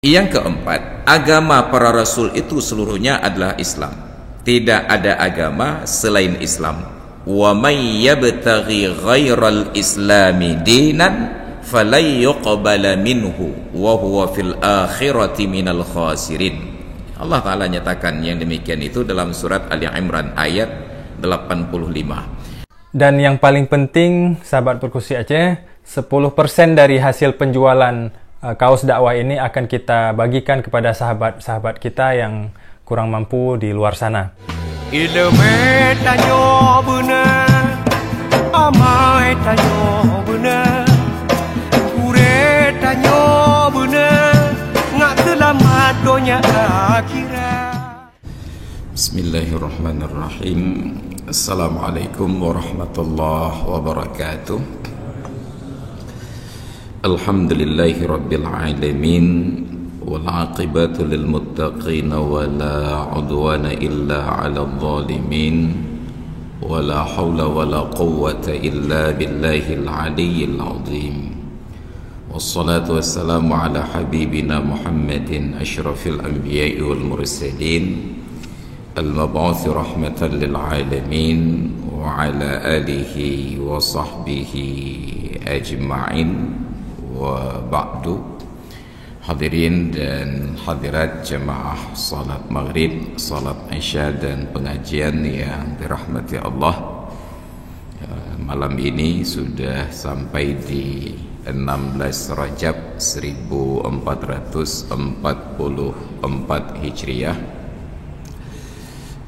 Yang keempat, agama para rasul itu seluruhnya adalah Islam. Tidak ada agama selain Islam. Wa may yabtaghi ghairal islami dinan falan yuqbala minhu wa huwa fil akhirati minal khasirin. Allah Ta'ala nyatakan yang demikian itu dalam surat Ali Imran ayat 85. Dan yang paling penting, sahabat Perkusi Aceh, 10% dari hasil penjualan kaos dakwah ini akan kita bagikan kepada sahabat-sahabat kita yang kurang mampu di luar sana. Ilmu tanyo benar, amai tanyo benar, kure tanyo benar, ngak selamat dunia akhirat. Bismillahirrahmanirrahim. Assalamualaikum warahmatullahi wabarakatuh. Alhamdulillahi rabbil alamin, wal aqibatu lil muttaqin, wala udwana illa 'alal zalimin, wala haula wala quwwata illa billahil aliyyil azim. Wassalatu wassalamu ala habibina Muhammadin asyrafil anbiya'i wal mursalin, al-mab'uthi rahmatan lil alamin, wa ala alihi wa sahbihi ajma'in. Wa ba'du. Hadirin dan hadirat jemaah salat maghrib, salat isya dan pengajian yang dirahmati Allah, malam ini sudah sampai di 16 Rajab 1444 Hijriah,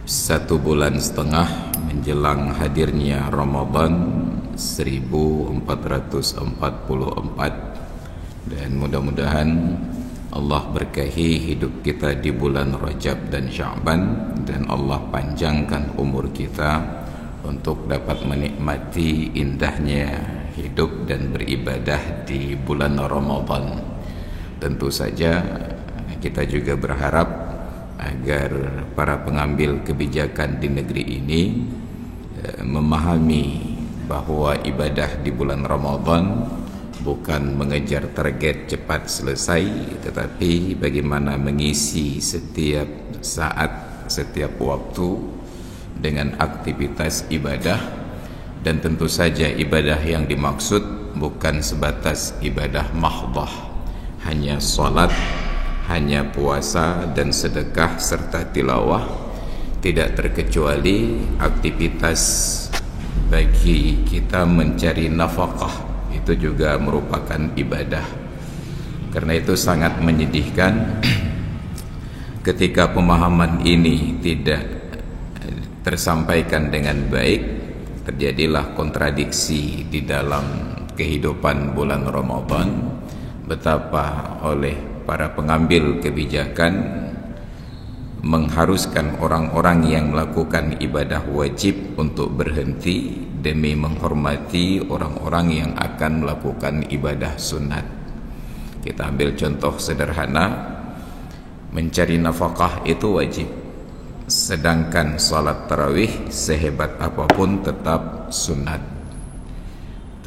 1 bulan setengah menjelang hadirnya Ramadan 1444. Dan mudah-mudahan Allah berkahi hidup kita di bulan Rajab dan Sya'ban, dan Allah panjangkan umur kita untuk dapat menikmati indahnya hidup dan beribadah di bulan Ramadan. Tentu saja kita juga berharap agar para pengambil kebijakan di negeri ini memahami bahwa ibadah di bulan Ramadan bukan mengejar target cepat selesai, tetapi bagaimana mengisi setiap saat, setiap waktu dengan aktivitas ibadah. Dan tentu saja ibadah yang dimaksud bukan sebatas ibadah mahdhah, hanya salat, hanya puasa dan sedekah serta tilawah. Tidak terkecuali aktivitas bagi kita mencari nafkah, itu juga merupakan ibadah. Karena itu sangat menyedihkan ketika pemahaman ini tidak tersampaikan dengan baik, terjadilah kontradiksi di dalam kehidupan bulan Ramadan. Betapa oleh para pengambil kebijakan mengharuskan orang-orang yang melakukan ibadah wajib untuk berhenti demi menghormati orang-orang yang akan melakukan ibadah sunat. Kita ambil contoh sederhana, mencari nafkah itu wajib, sedangkan salat tarawih sehebat apapun tetap sunat.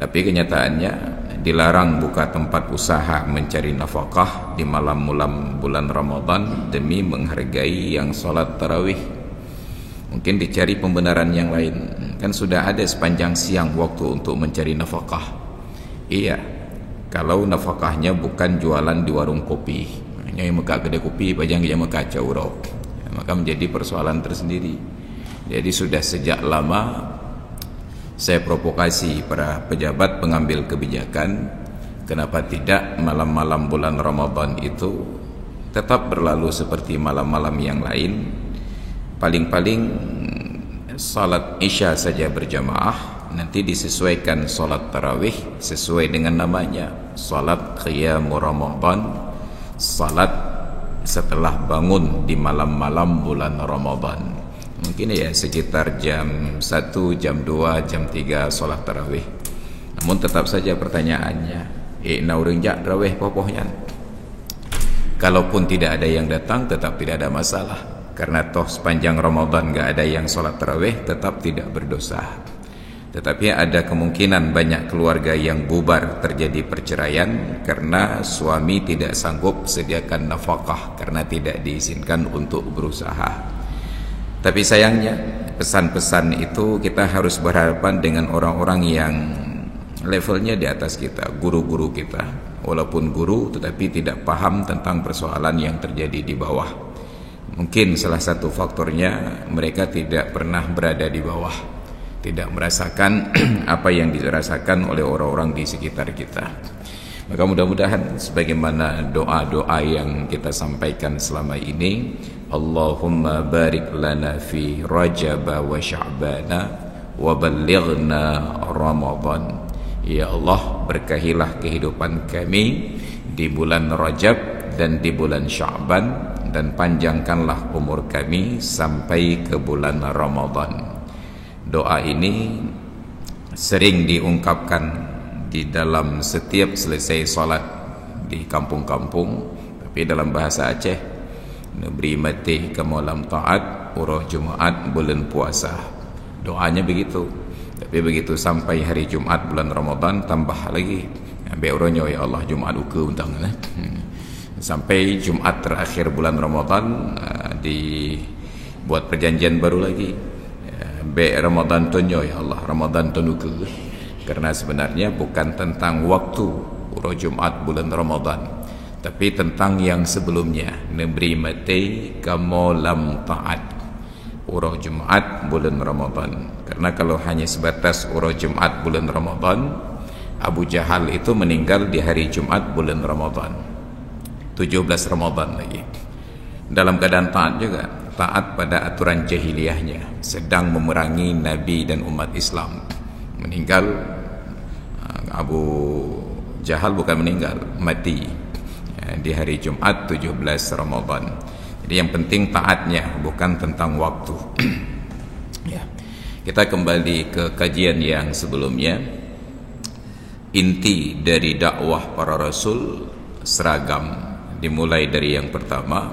Tapi kenyataannya dilarang buka tempat usaha mencari nafkah di malam-malam bulan Ramadan demi menghargai yang salat tarawih. Mungkin dicari pembenaran yang lain, kan sudah ada sepanjang siang waktu untuk mencari nafkah. Iya, kalau nafkahnya bukan jualan di warung kopi, hanya yang mekak kedai kopi pajang yang mekak caurok, maka menjadi persoalan tersendiri. Jadi sudah sejak lama saya provokasi para pejabat pengambil kebijakan, kenapa tidak malam-malam bulan Ramadan itu tetap berlalu seperti malam-malam yang lain. Paling-paling salat isya saja berjamaah, nanti disesuaikan salat tarawih sesuai dengan namanya, salat qiyamul Ramadan, salat setelah bangun di malam-malam bulan Ramadan. Mungkin ya sekitar jam 1, jam 2, jam 3 salat tarawih. Namun tetap saja pertanyaannya, naureng jak tarawih popohnya. Kalaupun tidak ada yang datang tetap tidak ada masalah, karena toh sepanjang Ramadan gak ada yang sholat tarawih tetap tidak berdosa. Tetapi ada kemungkinan banyak keluarga yang bubar, terjadi perceraian karena suami tidak sanggup sediakan nafkah karena tidak diizinkan untuk berusaha. Tapi sayangnya pesan-pesan itu kita harus berhadapan dengan orang-orang yang levelnya di atas kita, guru-guru kita. Walaupun guru tetapi tidak paham tentang persoalan yang terjadi di bawah. Mungkin salah satu faktornya mereka tidak pernah berada di bawah, tidak merasakan apa yang dirasakan oleh orang-orang di sekitar kita. Maka mudah-mudahan sebagaimana doa-doa yang kita sampaikan selama ini, Allahumma barik lana fi Rajab wa Sya'bana wa ballighna Ramadan. Ya Allah, berkahilah kehidupan kami di bulan Rajab dan di bulan Sya'ban, dan panjangkanlah umur kami sampai ke bulan Ramadan. Doa ini sering diungkapkan di dalam setiap selesai salat di kampung-kampung, tapi dalam bahasa Aceh, nebri mati ke malam taat urah Jumaat bulan puasa. Doanya begitu. Tapi begitu sampai hari Jumat bulan Ramadan, tambah lagi ambil orangnya, ya Allah Jumat uka untang sampai Jumat terakhir bulan Ramadan dibuat perjanjian baru lagi, be Ramadan tonyo, ya Allah Ramadan tonuke. Karena sebenarnya bukan tentang waktu urah Jumat bulan Ramadan, tapi tentang yang sebelumnya, nebri mati kamu lam taat urah Jumat bulan Ramadan. Karena kalau hanya sebatas urah Jumat bulan Ramadan, Abu Jahal itu meninggal di hari Jumat bulan Ramadan, 17 Ramadan lagi, dalam keadaan taat juga, taat pada aturan jahiliyahnya, sedang memerangi Nabi dan umat Islam. Meninggal Abu Jahal, bukan meninggal, mati di hari Jumat 17 Ramadan. Jadi yang penting taatnya, bukan tentang waktu. Ya. Kita kembali ke kajian yang sebelumnya. Inti dari dakwah para rasul seragam, dimulai dari yang pertama.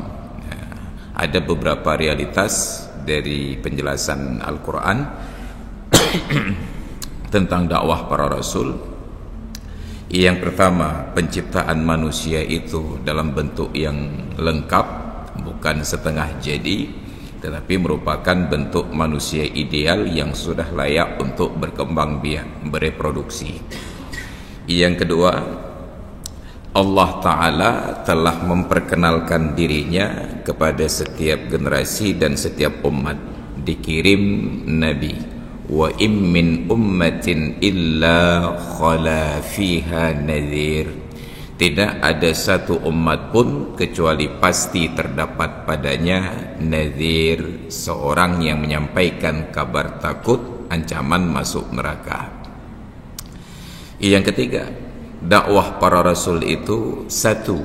Ada beberapa realitas dari penjelasan Al-Quran tentang dakwah para rasul. Yang pertama, penciptaan manusia itu dalam bentuk yang lengkap, bukan setengah jadi, tetapi merupakan bentuk manusia ideal yang sudah layak untuk berkembang biak, bereproduksi. Yang kedua, Allah Ta'ala telah memperkenalkan dirinya kepada setiap generasi dan setiap umat, dikirim Nabi. Wa im min ummatin illa khala fiha nadhir. Tidak ada satu umat pun kecuali pasti terdapat padanya nadhir, seorang yang menyampaikan kabar takut, ancaman masuk neraka. Yang ketiga, dakwah para rasul itu satu,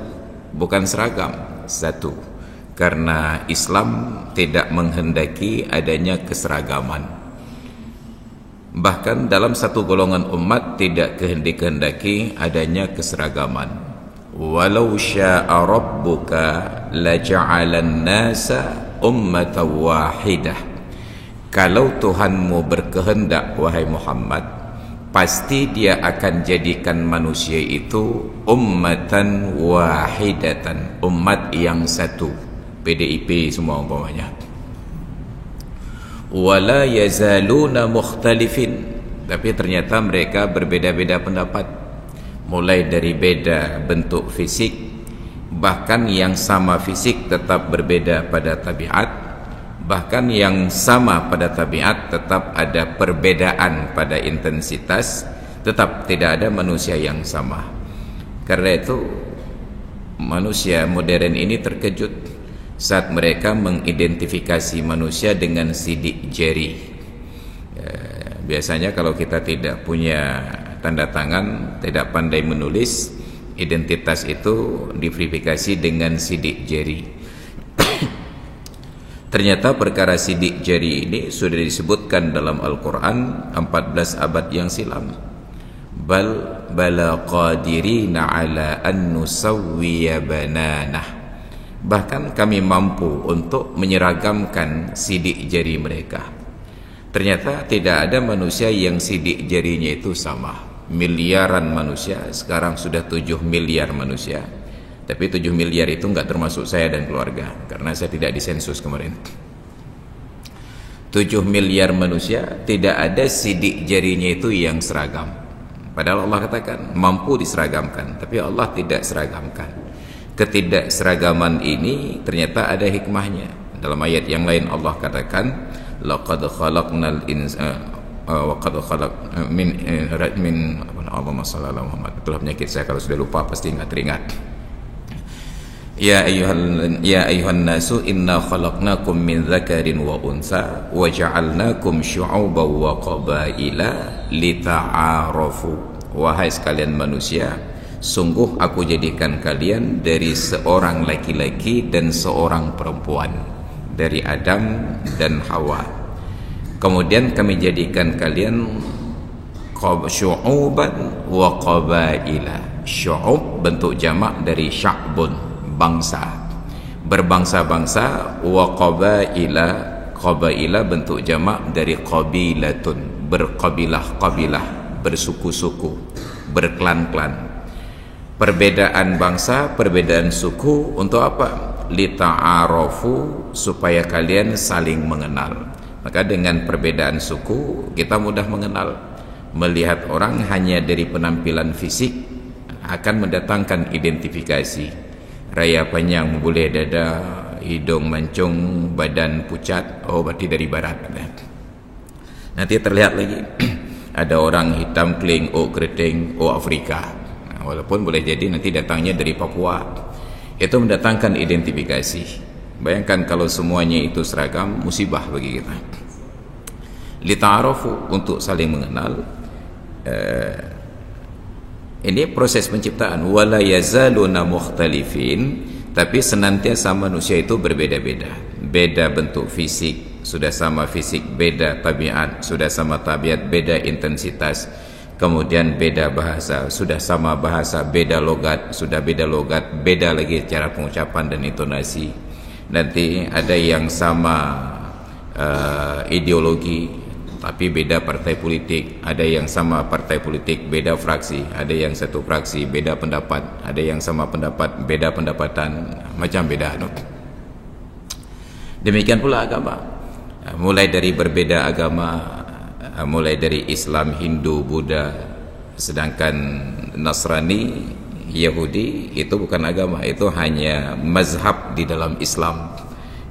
bukan seragam, satu. Karena Islam tidak menghendaki adanya keseragaman. Bahkan dalam satu golongan umat tidak kehendaki adanya keseragaman. Walau syaa rabbuka laja'alan nasa ummatan wahidah. Kalau Tuhanmu berkehendak, wahai Muhammad, pasti dia akan jadikan manusia itu ummatan wahidatan, umat yang satu. PDIP semua umpamanya. Wala yazaluna mukhtalifin, tapi ternyata mereka berbeda-beda pendapat, mulai dari beda bentuk fisik, bahkan yang sama fisik tetap berbeda pada tabiat, bahkan yang sama pada tabiat tetap ada perbedaan pada intensitas, tetap tidak ada manusia yang sama. Karena itu manusia modern ini terkejut saat mereka mengidentifikasi manusia dengan sidik jari. Biasanya kalau kita tidak punya tanda tangan, tidak pandai menulis, identitas itu diverifikasi dengan sidik jari. Ternyata perkara sidik jari ini sudah disebutkan dalam Al-Quran 14 abad yang silam. Bala qadirina ala an nusawwiya bananah. Bahkan kami mampu untuk menyeragamkan sidik jari mereka. Ternyata tidak ada manusia yang sidik jarinya itu sama. Miliaran manusia, sekarang sudah 7 miliar manusia. Tapi 7 miliar itu nggak termasuk saya dan keluarga, karena saya tidak disensus kemarin. 7 miliar manusia, tidak ada sidik jarinya itu yang seragam. Padahal Allah katakan mampu diseragamkan, tapi Allah tidak seragamkan. Ketidakseragaman ini ternyata ada hikmahnya. Dalam ayat yang lain Allah katakan, laqad khalaqnal insana wa qad khalaq min Allahumma shalli ala Muhammad. Itulah penyakit saya, kalau sudah lupa pasti nggak teringat. Ya ayuhan nasu inna khalaqnakum min dzakarin wa unsa wa ja'alnakum syu'uban wa qabaila lita'arafu. Wahai sekalian manusia, sungguh aku jadikan kalian dari seorang laki-laki dan seorang perempuan, dari Adam dan Hawa. Kemudian kami jadikan kalian syu'uban wa qabaila. Syu'ub bentuk jamak dari sya'bun, bangsa, berbangsa-bangsa. Wa qabaila, qabaila bentuk jamak dari qabilatun, berkabilah-kabilah, bersuku-suku, berklan-klan. Perbedaan bangsa, perbedaan suku untuk apa? Lita'arafu, supaya kalian saling mengenal. Maka dengan perbedaan suku kita mudah mengenal. Melihat orang hanya dari penampilan fisik akan mendatangkan identifikasi. Raya panjang, membulai dada, hidung mancung, badan pucat, oh berarti dari barat. Nanti terlihat lagi ada orang hitam keling, oh keriting, oh Afrika. Nah, walaupun boleh jadi nanti datangnya dari Papua. Itu mendatangkan identifikasi. Bayangkan kalau semuanya itu seragam, musibah bagi kita. Lita'arafu, untuk saling mengenal. Ini proses penciptaan. Wala yazaluna mukhtalifin, tapi senantiasa manusia itu berbeda-beda. Beda bentuk fisik, sudah sama fisik, beda tabiat, sudah sama tabiat, beda intensitas. Kemudian beda bahasa, sudah sama bahasa, beda logat, sudah beda logat, beda lagi cara pengucapan dan intonasi. Nanti ada yang sama ideologi, tapi beda partai politik. Ada yang sama partai politik, beda fraksi. Ada yang satu fraksi, beda pendapat. Ada yang sama pendapat, beda pendapatan. Macam beda. Demikian pula agama. Mulai dari berbeda agama, mulai dari Islam, Hindu, Buddha. Sedangkan Nasrani, Yahudi itu bukan agama, itu hanya mazhab di dalam Islam.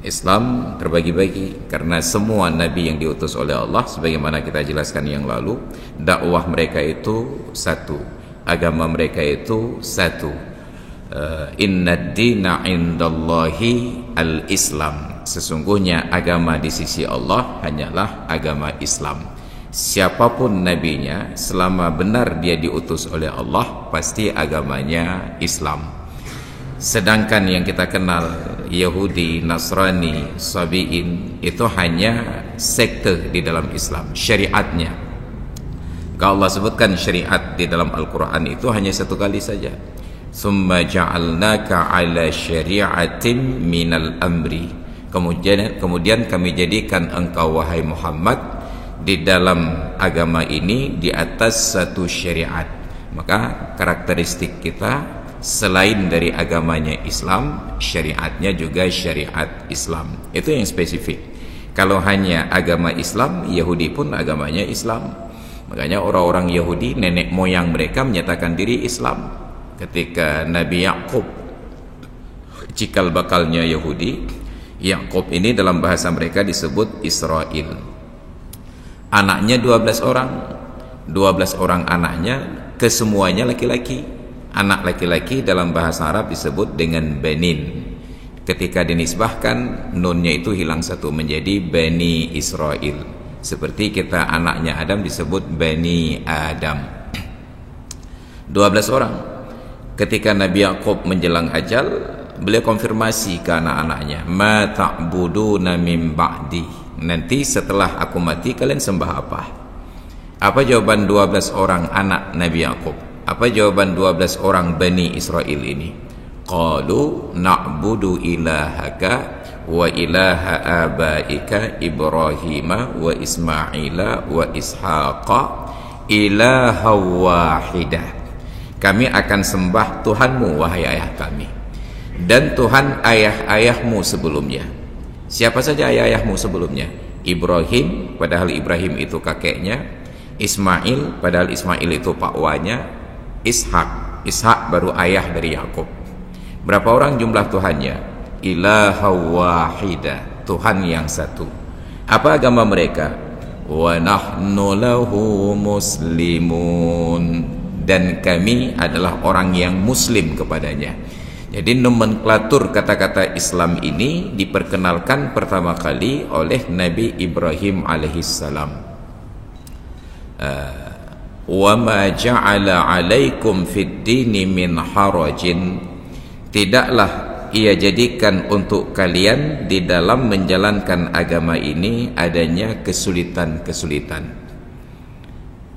Islam terbagi-bagi karena semua nabi yang diutus oleh Allah, sebagaimana kita jelaskan yang lalu, dakwah mereka itu satu, agama mereka itu satu. Innad dina indallahi al-Islam. Sesungguhnya agama di sisi Allah hanyalah agama Islam. Siapapun nabinya, selama benar dia diutus oleh Allah, pasti agamanya Islam. Sedangkan yang kita kenal Yahudi, Nasrani, Sabi'in itu hanya sekte di dalam Islam, syariatnya. Kalau Allah sebutkan syariat di dalam Al-Quran itu hanya satu kali saja. Summa ja'alnaka ala syari'atin minal amri. Kemudian kami jadikan engkau wahai Muhammad di dalam agama ini di atas satu syariat. Maka karakteristik kita selain dari agamanya Islam, syariatnya juga syariat Islam. Itu yang spesifik. Kalau hanya agama Islam, Yahudi pun agamanya Islam. Makanya orang-orang Yahudi, nenek moyang mereka menyatakan diri Islam. Ketika Nabi Yakub, cikal bakalnya Yahudi, Yakub ini dalam bahasa mereka disebut Israel. Anaknya 12 orang. 12 orang anaknya, kesemuanya laki-laki. Anak laki-laki dalam bahasa Arab disebut dengan Banin. Ketika dinisbahkan, nunnya itu hilang satu menjadi Bani Israel. Seperti kita anaknya Adam disebut Bani Adam. 12 orang. Ketika Nabi Yakub menjelang ajal, beliau konfirmasi ke anak-anaknya, ma ta'buduna min ba'di. Nanti setelah aku mati kalian sembah apa? Apa jawaban 12 orang anak Nabi Yakub? Apa jawaban 12 orang Bani Israel ini? Qalu na'budu ilahaka wa ilaha abaika Ibrahim wa Ismaila wa Ishaqa ilaha wahidah. Kami akan sembah Tuhanmu wahai ayah kami dan Tuhan ayah-ayahmu sebelumnya. Siapa saja ayah-ayahmu sebelumnya? Ibrahim, padahal Ibrahim itu kakeknya. Ismail, padahal Ismail itu pakwanya. Ishak baru ayah dari Yakub. Berapa orang jumlah Tuhannya? Ilaha wahidah, Tuhan yang satu. Apa agama mereka? Wa nahnu lahu muslimun, dan kami adalah orang yang muslim kepadanya. Jadi nomenklatur kata-kata Islam ini diperkenalkan pertama kali oleh Nabi Ibrahim alaihissalam. Wa ma ja'ala 'alaikum fid dini min harajin, tidaklah ia jadikan untuk kalian di dalam menjalankan agama ini adanya kesulitan-kesulitan.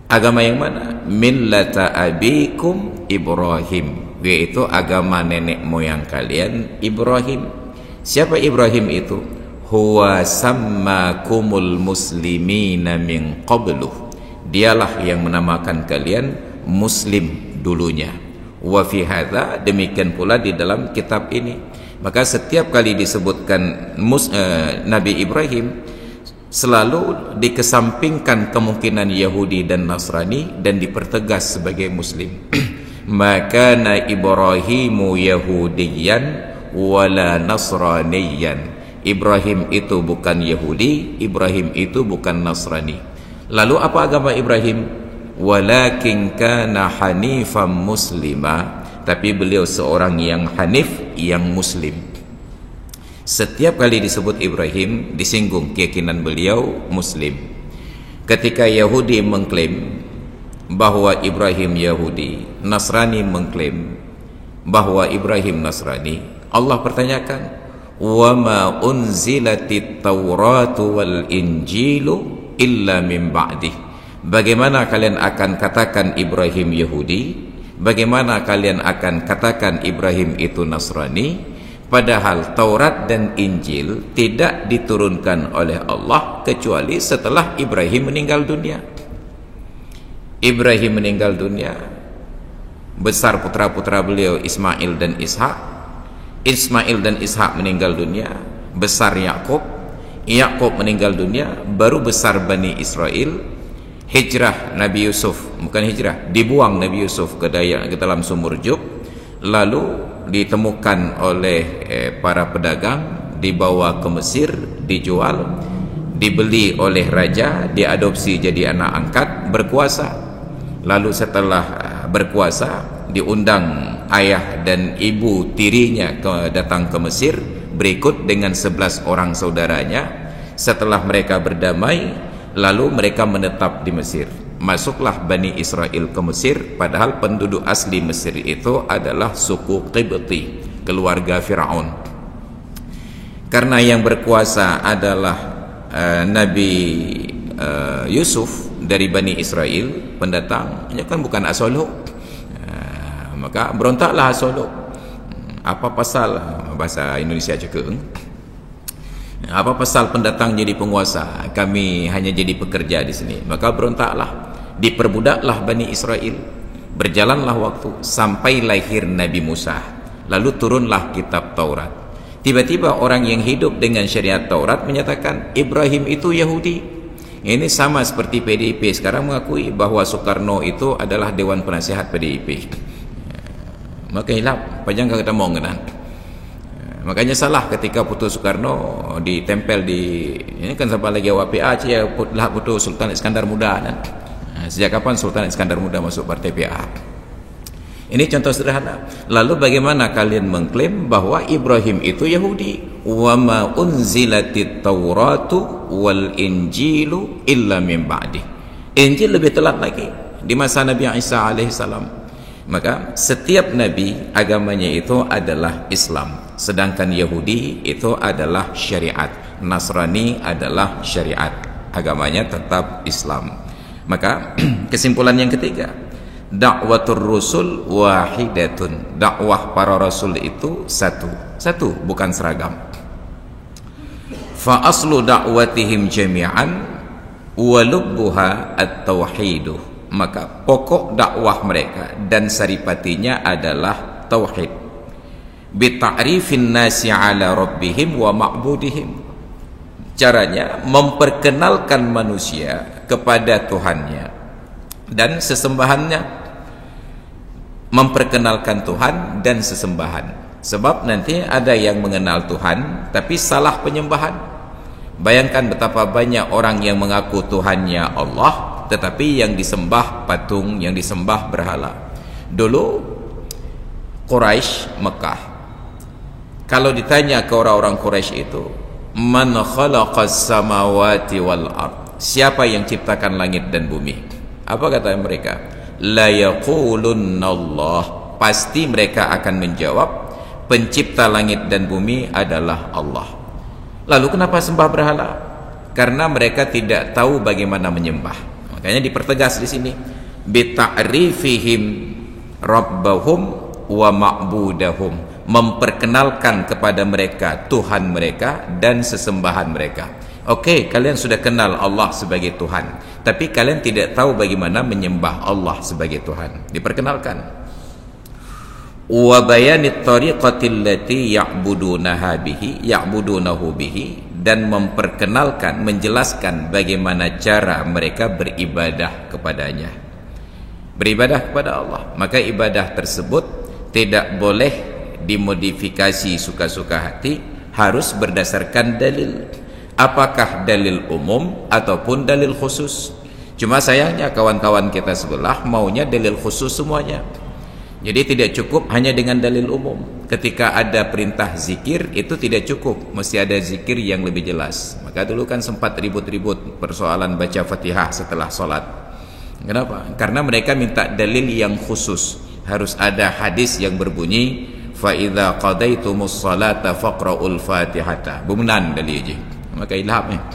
Agama yang mana? Millata abikum Ibrahim, yaitu agama nenek moyang kalian Ibrahim. Siapa Ibrahim itu? Huwa sammakumul muslimina min qablu, dialah yang menamakan kalian muslim dulunya. Wa fi hadza, demikian pula di dalam kitab ini. Maka setiap kali disebutkan Nabi Ibrahim, selalu dikesampingkan kemungkinan Yahudi dan Nasrani dan dipertegas sebagai muslim. Maka na Ibrahimu Yahudiyan wala Nasraniyan. Ibrahim itu bukan Yahudi, Ibrahim itu bukan Nasrani. Lalu apa agama Ibrahim? Walakin kana hanifan muslima, tapi beliau seorang yang hanif, yang muslim. Setiap kali disebut Ibrahim disinggung keyakinan beliau muslim. Ketika Yahudi mengklaim bahwa Ibrahim Yahudi, Nasrani mengklaim bahwa Ibrahim Nasrani, Allah pertanyakan, wa ma unzilatit tauratu wal injilu illa min ba'dih. Bagaimana kalian akan katakan Ibrahim Yahudi? Bagaimana kalian akan katakan Ibrahim itu Nasrani? Padahal Taurat dan Injil tidak diturunkan oleh Allah kecuali setelah Ibrahim meninggal dunia. Ibrahim meninggal dunia, besar putra-putra beliau Ismail dan Ishak. Ismail dan Ishak meninggal dunia, besar Yakub. Yakub meninggal dunia, baru besar Bani Israel. Hijrah Nabi Yusuf, bukan hijrah, dibuang Nabi Yusuf ke dalam sumur Jub, lalu ditemukan oleh para pedagang, dibawa ke Mesir, dijual, dibeli oleh raja, diadopsi jadi anak angkat, berkuasa. Lalu setelah berkuasa, diundang ayah dan ibu tirinya datang ke Mesir berikut dengan 11 orang saudaranya. Setelah mereka berdamai, lalu mereka menetap di Mesir. Masuklah Bani Israel ke Mesir, padahal penduduk asli Mesir itu adalah suku Qibti, keluarga Fir'aun. Karena yang berkuasa adalah Nabi Yusuf dari Bani Israel, pendatang, kan bukan Asoluk, maka berontaklah Asoluk. Apa pasal, bahasa Indonesia cakap, apa pasal pendatang jadi penguasa, kami hanya jadi pekerja di sini? Maka berontaklah, diperbudaklah Bani Israel. Berjalanlah waktu sampai lahir Nabi Musa, lalu turunlah kitab Taurat. Tiba-tiba orang yang hidup dengan syariat Taurat menyatakan Ibrahim itu Yahudi. Ini sama seperti PDIP sekarang mengakui bahwa Soekarno itu adalah Dewan Penasihat PDIP. Maka hilap, panjang kata mau ngenan. Makanya salah ketika putu Soekarno ditempel di ini kan sampai lagi WPA ya lah putu Sultan Iskandar Muda kan. Sejak kapan Sultan Iskandar Muda masuk partai PA? Ini contoh sederhana. Lalu bagaimana kalian mengklaim bahwa Ibrahim itu Yahudi? Wa ma unzilatit tauratu wal injilu illa min ba'di. Injil lebih telat lagi di masa Nabi Isa alaihissalam. Maka setiap nabi agamanya itu adalah Islam, sedangkan Yahudi itu adalah syariat, Nasrani adalah syariat, agamanya tetap Islam. Maka kesimpulan yang ketiga, dakwatur rusul wahidatun, dakwah para rasul itu satu, bukan seragam. fa aslu da'watihim jami'an wa lubbuha at-tauhidu, maka pokok dakwah mereka dan saripatinya adalah tauhid, bi ta'rifin nasi ala rabbihim wa ma'budihim, caranya memperkenalkan manusia kepada Tuhannya dan sesembahannya, memperkenalkan Tuhan dan sesembahan. Sebab nanti ada yang mengenal Tuhan tapi salah penyembahan. Bayangkan betapa banyak orang yang mengaku Tuhannya Allah tetapi yang disembah patung, yang disembah berhala. Dulu Quraisy Mekah, kalau ditanya ke orang-orang Quraisy itu, man khalaqas samawati wal ard, siapa yang ciptakan langit dan bumi? Apa kata mereka? La yaqulunna Allah, pasti mereka akan menjawab pencipta langit dan bumi adalah Allah. Lalu kenapa sembah berhala? Karena mereka tidak tahu bagaimana menyembah. Makanya dipertegas di sini, bi ta'rifihim rabbahum wa ma'budahum, memperkenalkan kepada mereka Tuhan mereka dan sesembahan mereka. Oke, kalian sudah kenal Allah sebagai Tuhan, tapi kalian tidak tahu bagaimana menyembah Allah sebagai Tuhan. Diperkenalkan. Wa bayanit tariqati allati ya'budunahu bihi, dan memperkenalkan, menjelaskan bagaimana cara mereka beribadah kepadanya, beribadah kepada Allah. Maka ibadah tersebut tidak boleh dimodifikasi suka-suka hati, harus berdasarkan dalil, apakah dalil umum ataupun dalil khusus. Cuma sayangnya kawan-kawan kita sebelah maunya dalil khusus semuanya. Jadi tidak cukup hanya dengan dalil umum. Ketika ada perintah zikir itu tidak cukup, mesti ada zikir yang lebih jelas. Maka dulu kan sempat ribut-ribut persoalan baca Fatihah setelah sholat. Kenapa? Karena mereka minta dalil yang khusus. Harus ada hadis yang berbunyi fa idza qadaitumus salata faqra'ul fatihata. Bumunan dalil aja. Maka ilhamnya.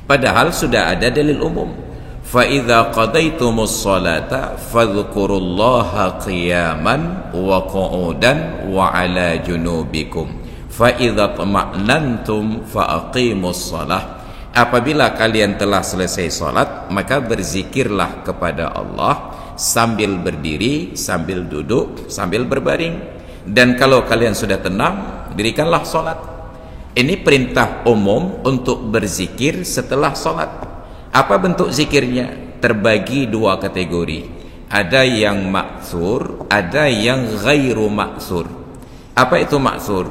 Padahal sudah ada dalil umum. Fa idza qadaytumus salata fadhkurullaha qiyaman wa qu'udan wa 'ala junubikum fa idza tama'nantum fa aqimus shalah. Apabila kalian telah selesai salat, maka berzikirlah kepada Allah sambil berdiri, sambil duduk, sambil berbaring. Dan kalau kalian sudah tenang, dirikanlah salat. Ini perintah umum untuk berzikir setelah salat. Apa bentuk zikirnya? Terbagi dua kategori. Ada yang ma'thur, ada yang ghairu ma'thur. Apa itu ma'thur?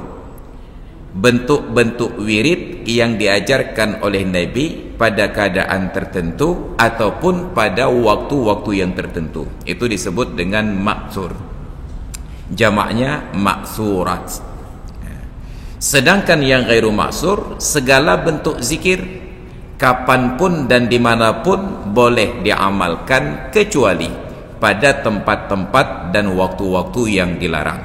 Bentuk-bentuk wirid yang diajarkan oleh Nabi pada keadaan tertentu ataupun pada waktu-waktu yang tertentu. Itu disebut dengan ma'thur. Jamaknya ma'thurat. Sedangkan yang ghairu ma'thur, segala bentuk zikir kapanpun dan dimanapun boleh diamalkan kecuali pada tempat-tempat dan waktu-waktu yang dilarang.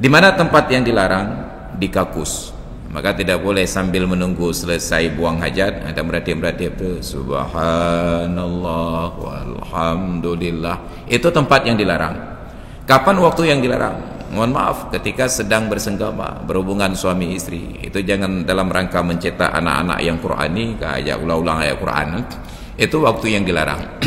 Di mana tempat yang dilarang? Di kakus. Maka tidak boleh sambil menunggu selesai buang hajat ada merhati-merhati itu subhanallah walhamdulillah. Itu tempat yang dilarang. Kapan waktu yang dilarang? Mohon maaf, ketika sedang bersenggama, berhubungan suami istri, itu jangan dalam rangka mencetak anak-anak yang Qur'ani, kayak ulang-ulang ayat Qur'an. Itu waktu yang dilarang.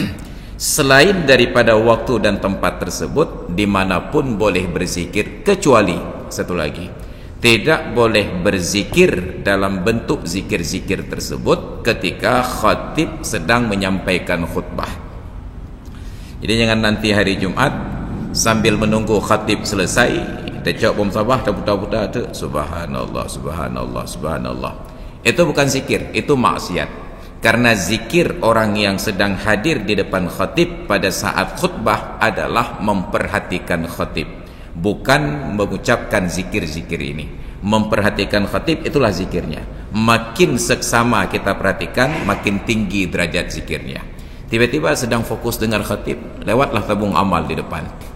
Selain daripada waktu dan tempat tersebut, dimanapun boleh berzikir, kecuali satu lagi, tidak boleh berzikir dalam bentuk zikir-zikir tersebut ketika khatib sedang menyampaikan khutbah. Jadi jangan nanti hari Jumat sambil menunggu khatib selesai, kita cak bom sabah, tak putar-putar tu subhanallah, subhanallah, subhanallah. Itu bukan zikir, itu maksiat. Karena zikir orang yang sedang hadir di depan khatib pada saat khutbah adalah memperhatikan khatib, bukan mengucapkan zikir-zikir ini. Memperhatikan khatib itulah zikirnya. Makin seksama kita perhatikan, makin tinggi derajat zikirnya. Tiba-tiba sedang fokus dengar khatib, lewatlah tabung amal di depan.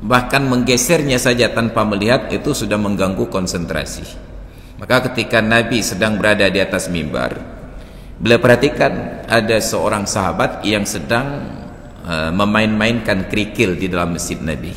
Bahkan menggesernya saja tanpa melihat itu sudah mengganggu konsentrasi. Maka ketika Nabi sedang berada di atas mimbar, beliau perhatikan ada seorang sahabat yang sedang memain-mainkan kerikil di dalam masjid Nabi.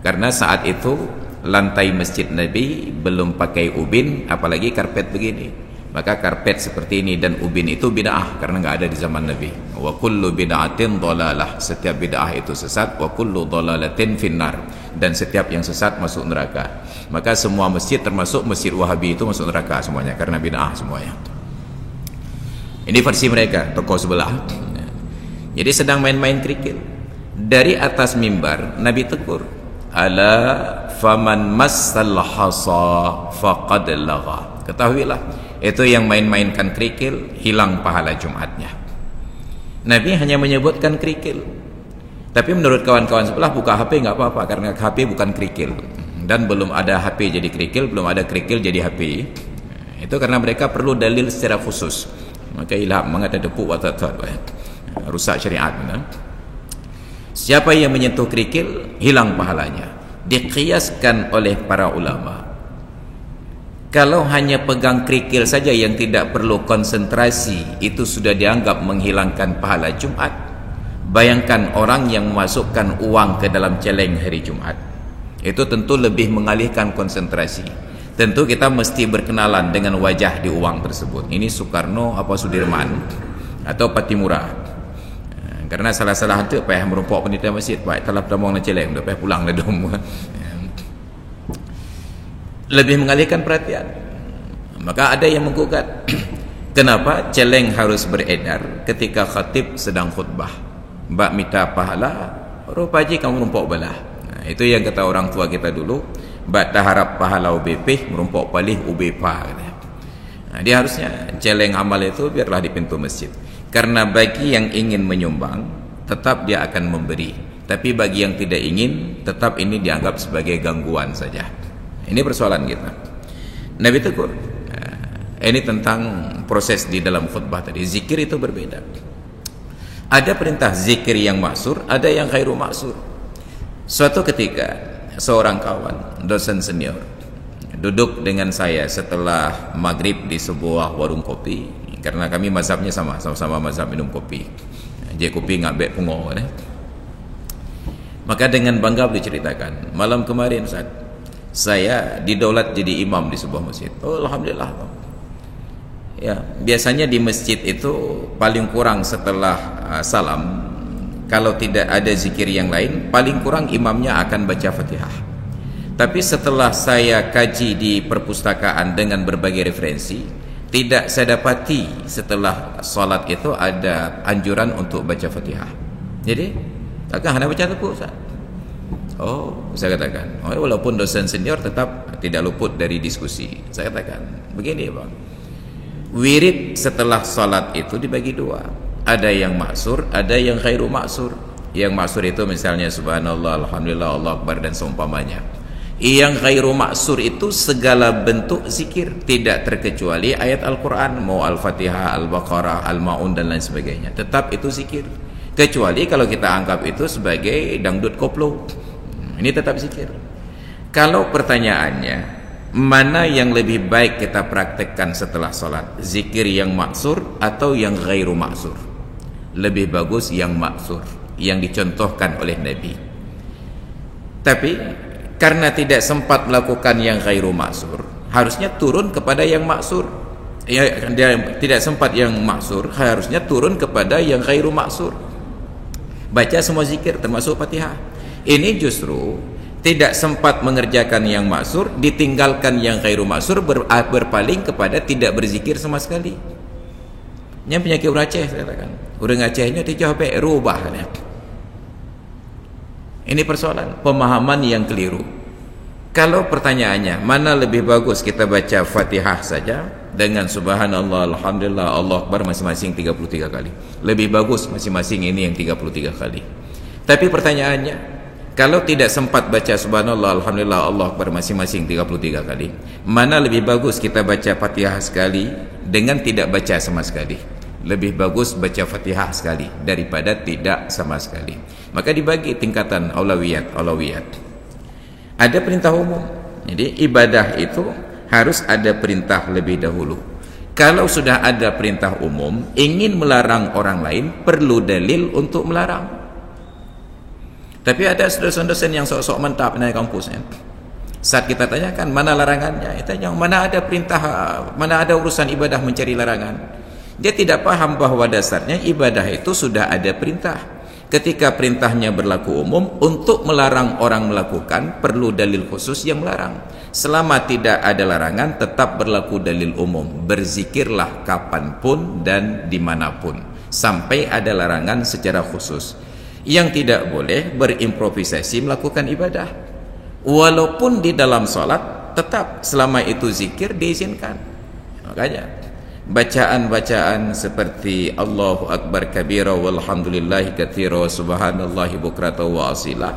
Karena saat itu lantai masjid Nabi belum pakai ubin, apalagi karpet begini. Maka karpet seperti ini dan ubin itu bid'ah karena nggak ada di zaman Nabi. Wa kullu bid'atin dhalalah, setiap bid'ah itu sesat. Wa kullu dhalalatin finnar, dan setiap yang sesat masuk neraka. Maka semua masjid termasuk masjid Wahabi itu masuk neraka semuanya karena bid'ah semuanya. Ini versi mereka, tokoh sebelah. Jadi sedang main-main kerikil. Dari atas mimbar Nabi tegur, ala faman massal hasa faqad lagha. Ketahuilah, itu yang main-mainkan kerikil hilang pahala Jumatnya. Nabi hanya menyebutkan kerikil, tapi menurut kawan-kawan sebelah buka HP nggak apa-apa karena HP bukan kerikil, dan belum ada HP jadi kerikil, belum ada kerikil jadi HP. Itu karena mereka perlu dalil secara khusus. Maka ilham mengada depuk watat rusak syariat. Siapa yang menyentuh kerikil hilang pahalanya. Diqiyaskan oleh para ulama, kalau hanya pegang kerikil saja yang tidak perlu konsentrasi itu sudah dianggap menghilangkan pahala Jumat. Bayangkan orang yang memasukkan uang ke dalam celeng hari Jumat, itu tentu lebih mengalihkan konsentrasi. Tentu kita mesti berkenalan dengan wajah di uang tersebut. Ini Soekarno apa Sudirman atau Patimura. Karena salah-salah itu payah merumpok penitia masjid, baik telah berdamang dan celeng, dah payah pulang dah dom. Lebih mengalihkan perhatian. Maka ada yang menggugat, kenapa celeng harus beredar ketika khatib sedang khutbah? Mbak minta pahala, rupaji kamu merumpok belah. Itu yang kata orang tua kita dulu, mbak tak harap pahala UBP, merumpok palih UBPA. Dia harusnya celeng amal itu biarlah di pintu masjid. Karena bagi yang ingin menyumbang, tetap dia akan memberi. Tapi bagi yang tidak ingin, tetap ini dianggap sebagai gangguan saja. Ini persoalan kita. Nabi tegur. Ini tentang proses di dalam khutbah tadi. Zikir itu berbeda. Ada perintah zikir yang maksur, ada yang khairu maksur. Suatu ketika, seorang kawan, dosen senior, duduk dengan saya setelah maghrib di sebuah warung kopi. Karena kami mazhabnya sama-sama mazhab minum kopi. Je kopi ngabek pungo. Maka dengan bangga diceritakan, malam kemarin Ustaz, saya didaulat jadi imam di sebuah masjid. Oh, alhamdulillah. Ya, biasanya di masjid itu paling kurang setelah salam, kalau tidak ada zikir yang lain, paling kurang imamnya akan baca Fatihah. Tapi setelah saya kaji di perpustakaan dengan berbagai referensi, tidak saya dapati setelah salat itu ada anjuran untuk baca Fatihah. Jadi, takkan hanya baca tepu Ustaz? Oh, saya katakan, walaupun dosen senior tetap tidak luput dari diskusi. Saya katakan, begini Bang, wirid setelah salat itu dibagi dua. Ada yang maksur, ada yang khairu maksur. Yang maksur itu misalnya subhanallah, alhamdulillah, Allah akbar dan seumpamanya. Yang khairu maksur itu segala bentuk zikir, tidak terkecuali ayat Al-Quran, mau Al-Fatihah, Al-Baqarah, Al-Ma'un dan lain sebagainya, tetap itu zikir. Kecuali kalau kita anggap itu sebagai dangdut koplo, ini tetap zikir. Kalau pertanyaannya, mana yang lebih baik kita praktekkan setelah sholat, zikir yang maksur atau yang khairu maksur? Lebih bagus yang maksur, yang dicontohkan oleh Nabi. Tapi karena tidak sempat melakukan yang khairu maksur, harusnya turun kepada yang maksur. Ya, dia tidak sempat yang maksur, harusnya turun kepada yang khairu maksur. Baca semua zikir termasuk Fatihah. Ini justru tidak sempat mengerjakan yang maksur, ditinggalkan yang khairu maksur, berpaling kepada tidak berzikir sama sekali. Yang penyakit orang Aceh, saya katakan. Orang Acehnya dijawab rubah. Ini persoalan pemahaman yang keliru. Kalau pertanyaannya, mana lebih bagus kita baca Fatihah saja dengan subhanallah, alhamdulillah, Allah akbar masing-masing 33 kali. Lebih bagus masing-masing ini yang 33 kali. Tapi pertanyaannya, kalau tidak sempat baca subhanallah, alhamdulillah, Allah akbar masing-masing 33 kali, mana lebih bagus kita baca Fatihah sekali dengan tidak baca sama sekali? Lebih bagus baca Fatihah sekali daripada tidak sama sekali. Maka dibagi tingkatan aulawiyat. Ada perintah umum. Jadi ibadah itu harus ada perintah lebih dahulu. Kalau sudah ada perintah umum, ingin melarang orang lain, perlu dalil untuk melarang. Tapi ada dosen-dosen yang sok-sok mantap naik kampus. Saat kita tanyakan mana larangannya, dia tanya mana ada perintah, mana ada urusan ibadah mencari larangan. Dia tidak paham bahwa dasarnya ibadah itu sudah ada perintah. Ketika perintahnya berlaku umum, untuk melarang orang melakukan perlu dalil khusus yang melarang. Selama tidak ada larangan, tetap berlaku dalil umum. Berzikirlah kapanpun dan dimanapun, sampai ada larangan secara khusus. Yang tidak boleh berimprovisasi melakukan ibadah. Walaupun di dalam sholat, tetap selama itu zikir diizinkan. Makanya bacaan-bacaan seperti Allahu Akbar kabira walhamdulillahi katsira subhanallahi bukrata wa asila,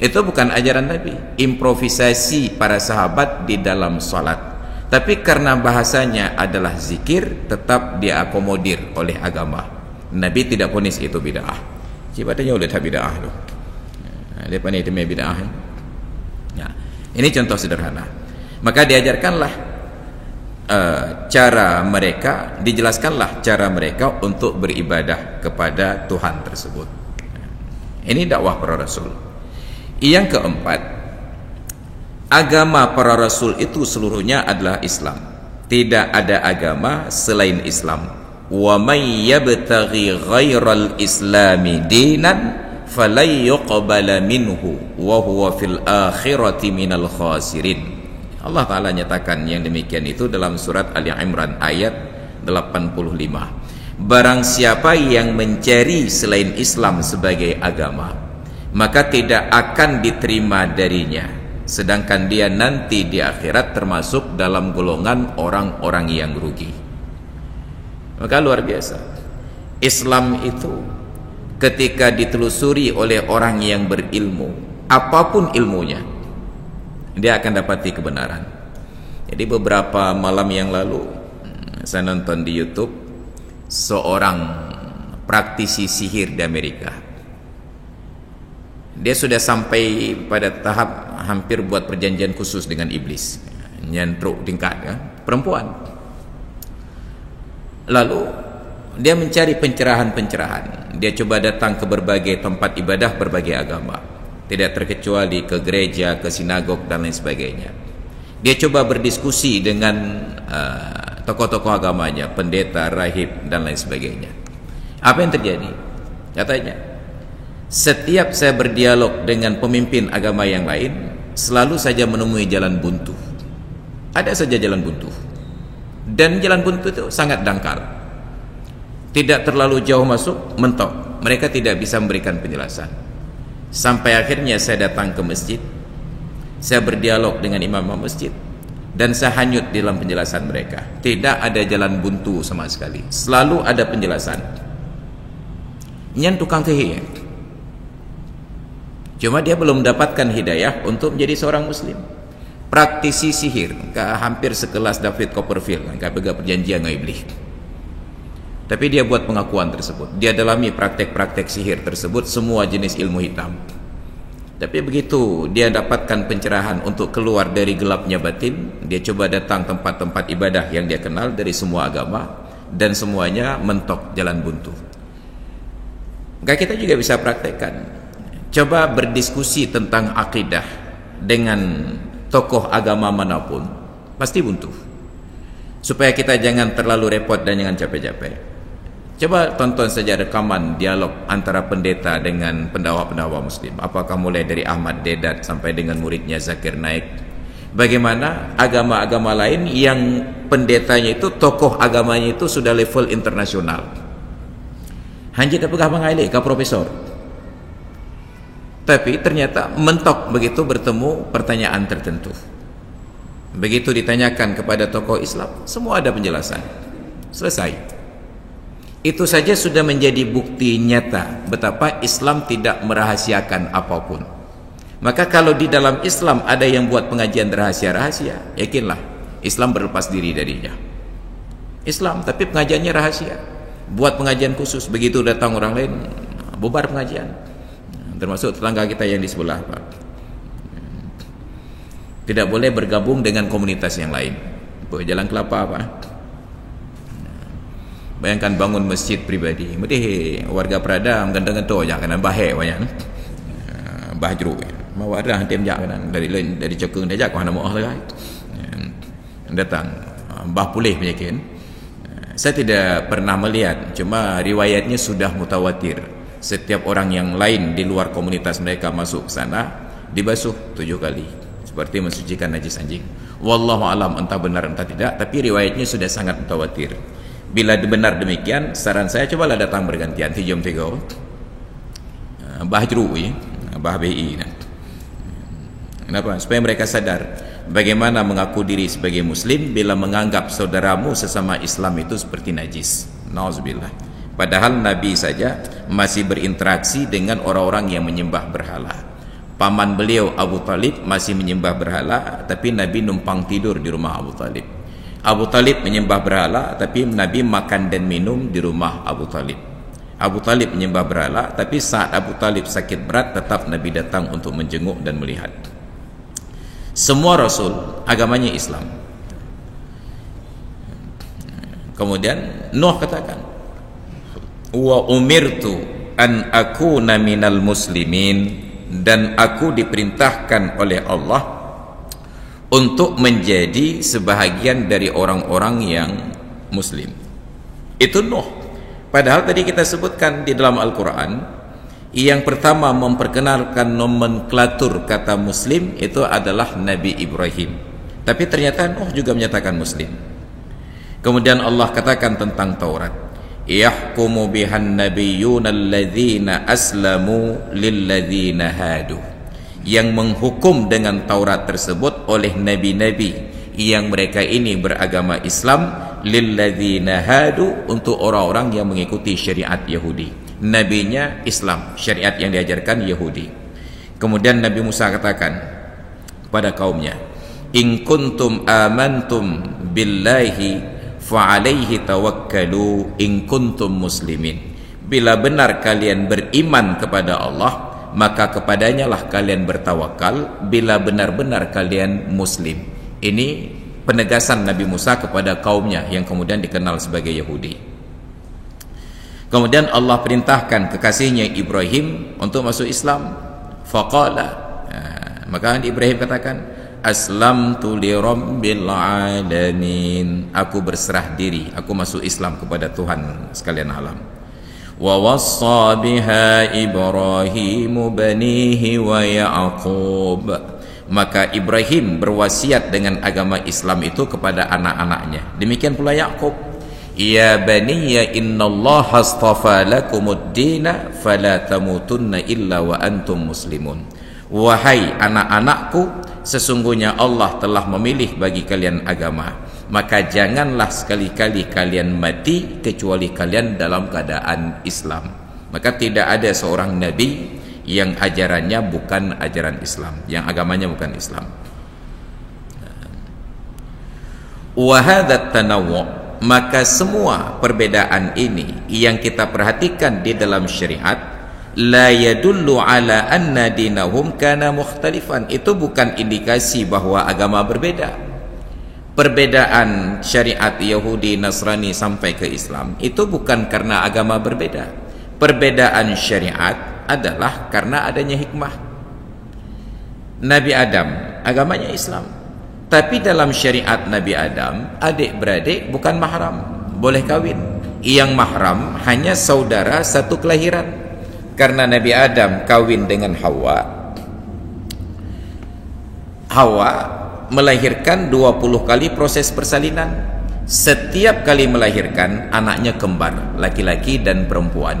itu bukan ajaran Nabi. Improvisasi para sahabat di dalam salat, tapi karena bahasanya adalah zikir, tetap diakomodir oleh agama. Nabi tidak vonis itu bid'ah. Sifatnya udah tak bid'ah tu. Dia pandai itu bid'ah. Ya. Ini contoh sederhana. Maka diajarkanlah cara mereka, dijelaskanlah cara mereka untuk beribadah kepada Tuhan tersebut. Ini dakwah para rasul. Yang keempat, agama para rasul itu seluruhnya adalah Islam. Tidak ada agama selain Islam. Wa may yabtaghi ghairal islami dinan falan yuqbala minhu wa huwa fil akhirati minal khasirin. Allah Ta'ala nyatakan yang demikian itu dalam surat Ali Imran ayat 85. Barang siapa yang mencari selain Islam sebagai agama, maka tidak akan diterima darinya, sedangkan dia nanti di akhirat termasuk dalam golongan orang-orang yang rugi. Maka luar biasa, Islam itu ketika ditelusuri oleh orang yang berilmu, apapun ilmunya, dia akan dapati kebenaran. Jadi beberapa malam yang lalu saya nonton di YouTube seorang praktisi sihir di Amerika. Dia sudah sampai pada tahap hampir buat perjanjian khusus dengan iblis, nyantruk tingkat ya, perempuan. Lalu dia mencari pencerahan-pencerahan. Dia coba datang ke berbagai tempat ibadah berbagai agama, tidak terkecuali ke gereja, ke sinagog dan lain sebagainya. Dia coba berdiskusi dengan tokoh-tokoh agamanya, pendeta, rahib dan lain sebagainya. Apa yang terjadi? Katanya, setiap saya berdialog dengan pemimpin agama yang lain, selalu saja menemui jalan buntu. Ada saja jalan buntu, dan jalan buntu itu sangat dangkal, tidak terlalu jauh masuk, mentok. Mereka tidak bisa memberikan penjelasan. Sampai akhirnya saya datang ke masjid, saya berdialog dengan imam masjid, dan saya hanyut dalam penjelasan mereka. Tidak ada jalan buntu sama sekali, selalu ada penjelasan. Nyan tukang sihir, cuma dia belum mendapatkan hidayah untuk menjadi seorang muslim. Praktisi sihir, hampir sekelas David Copperfield, pegang perjanjian dengan iblis. Tapi dia buat pengakuan tersebut, dia dalami praktek-praktek sihir tersebut, semua jenis ilmu hitam. Tapi begitu dia dapatkan pencerahan untuk keluar dari gelapnya batin, dia coba datang tempat-tempat ibadah yang dia kenal dari semua agama, dan semuanya mentok jalan buntu. Maka kita juga bisa praktekkan. Coba berdiskusi tentang akidah dengan tokoh agama manapun, pasti buntu. Supaya kita jangan terlalu repot dan jangan capek-capek, coba tonton saja rekaman dialog antara pendeta dengan pendakwa-pendakwa muslim. Apakah mulai dari Ahmad Deedat sampai dengan muridnya Zakir Naik. Bagaimana agama-agama lain yang pendetanya itu, tokoh agamanya itu sudah level internasional. Hanya kita pegah mengaili ke profesor. Tapi ternyata mentok begitu bertemu pertanyaan tertentu. Begitu ditanyakan kepada tokoh Islam, semua ada penjelasan. Selesai. Itu saja sudah menjadi bukti nyata betapa Islam tidak merahasiakan apapun. Maka kalau di dalam Islam ada yang buat pengajian rahasia-rahasia, yakinlah Islam berlepas diri darinya. Islam tapi pengajiannya rahasia, buat pengajian khusus. Begitu datang orang lain, bubar pengajian. Termasuk tetangga kita yang di sebelah, Pak. Tidak boleh bergabung dengan komunitas yang lain. Jalan Kelapa, Pak. Bayangkan bangun masjid pribadi, mesti warga Prada mengganteng-ganteng aja kena bahaya banyak. Bah jeruk. mau ada hantim jak dari cokeng dia jak kau nak mau lah datang bah pulih penyakin. Saya tidak pernah melihat, cuma riwayatnya sudah mutawatir. Setiap orang yang lain di luar komunitas mereka masuk ke sana dibasuh 7 kali seperti mensucikan najis anjing. Wallahu alam, entah benar entah tidak, tapi riwayatnya sudah sangat mutawatir. Bila benar demikian, saran saya cobalah datang bergantian 3 bah jeru ya, bah BI. Kenapa? Supaya mereka sadar bagaimana mengaku diri sebagai muslim bila menganggap saudaramu sesama Islam itu seperti najis. Nauzubillah. Padahal Nabi saja masih berinteraksi dengan orang-orang yang menyembah berhala. Paman beliau Abu Talib masih menyembah berhala, tapi Nabi numpang tidur di rumah Abu Talib. Abu Talib menyembah berhala, tapi Nabi makan dan minum di rumah Abu Talib. Abu Talib menyembah berhala, tapi saat Abu Talib sakit berat tetap Nabi datang untuk menjenguk dan melihat. Semua Rasul agamanya Islam. Kemudian Nuh katakan, wa umirtu an akuna minal muslimin, dan aku diperintahkan oleh Allah untuk menjadi sebahagian dari orang-orang yang muslim. Itu Nuh. Padahal tadi kita sebutkan di dalam Al-Quran, yang pertama memperkenalkan nomenklatur kata muslim itu adalah Nabi Ibrahim. Tapi ternyata Nuh juga menyatakan muslim. Kemudian Allah katakan tentang Taurat, yahkumu bihan nabiyyuna alladzina aslamu lilladzina hadu, yang menghukum dengan Taurat tersebut oleh nabi-nabi yang mereka ini beragama Islam, lilladzina hadu, untuk orang-orang yang mengikuti syariat Yahudi. Nabinya Islam, syariat yang diajarkan Yahudi. Kemudian Nabi Musa katakan pada kaumnya, in kuntum amantum billahi fa alaihi tawakkalu in kuntum muslimin. Bila benar kalian beriman kepada Allah, maka kepadanya lah kalian bertawakal bila benar-benar kalian muslim. Ini penegasan Nabi Musa kepada kaumnya yang kemudian dikenal sebagai Yahudi. Kemudian Allah perintahkan kekasihnya Ibrahim untuk masuk Islam. Faqala, maka Ibrahim katakan, aslamtu li rabbil alamin, aku berserah diri, aku masuk Islam kepada Tuhan sekalian alam. Wa wassa biha Ibrahim banihi wa Yaqub, maka Ibrahim berwasiat dengan agama Islam itu kepada anak-anaknya. Demikian pula Yaqub, ya baniya innallaha astafa lakumuddina fala tamutunna illa wa antum muslimun. Wahai anak-anakku, sesungguhnya Allah telah memilih bagi kalian agama, maka janganlah sekali-kali kalian mati kecuali kalian dalam keadaan Islam. Maka tidak ada seorang nabi yang ajarannya bukan ajaran Islam, yang agamanya bukan Islam. Wa hadza tanawwu', maka semua perbedaan ini yang kita perhatikan di dalam syariat, la yadullu ala anna dinahum kana mukhtalifan, itu bukan indikasi bahwa agama berbeda. Perbedaan syariat Yahudi, Nasrani sampai ke Islam itu bukan karena agama berbeda. Perbedaan syariat adalah karena adanya hikmah. Nabi Adam agamanya Islam, tapi dalam syariat Nabi Adam, adik-beradik bukan mahram, boleh kawin. Yang mahram hanya saudara satu kelahiran. Karena Nabi Adam kawin dengan Hawa, Hawa melahirkan 20 kali proses persalinan. Setiap kali melahirkan anaknya kembar, laki-laki dan perempuan.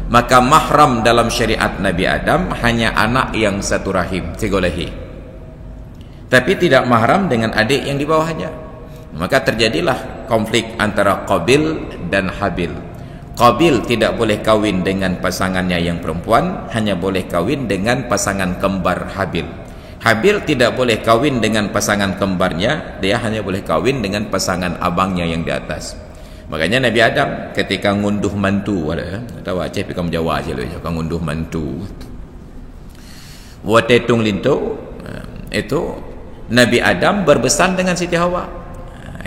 Maka mahram dalam syariat Nabi Adam hanya anak yang satu rahim, segolahi, tapi tidak mahram dengan adik yang di bawahnya. Maka terjadilah konflik antara Qabil dan Habil. Qabil tidak boleh kawin dengan pasangannya yang perempuan, hanya boleh kawin dengan pasangan kembar Habil. Habil tidak boleh kawin dengan pasangan kembarnya, dia hanya boleh kawin dengan pasangan abangnya yang di atas. Makanya Nabi Adam ketika ngunduh mantu, tahu Aceh pikam Jawa aja loh, ngunduh mantu. Watetung linto itu Nabi Adam berbesan dengan Siti Hawa.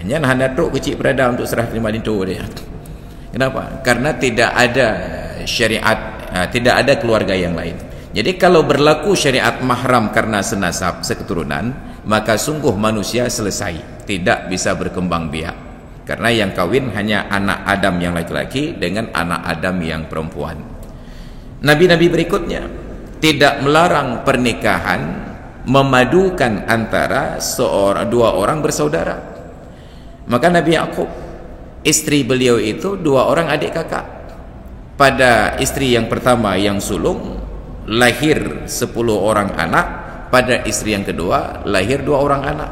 Hanya hendak kecil berada untuk serah terima lintu dia. Kenapa? Karena tidak ada syariat, tidak ada keluarga yang lain. Jadi kalau berlaku syariat mahram karena senasab, seketurunan, maka sungguh manusia selesai, tidak bisa berkembang biak. Karena yang kawin hanya anak Adam yang laki-laki dengan anak Adam yang perempuan. Nabi-nabi berikutnya tidak melarang pernikahan memadukan antara dua orang bersaudara. Maka Nabi Yakub, istri beliau itu 2 orang adik kakak. Pada istri yang pertama yang sulung lahir 10 orang anak, pada istri yang kedua lahir 2 orang anak.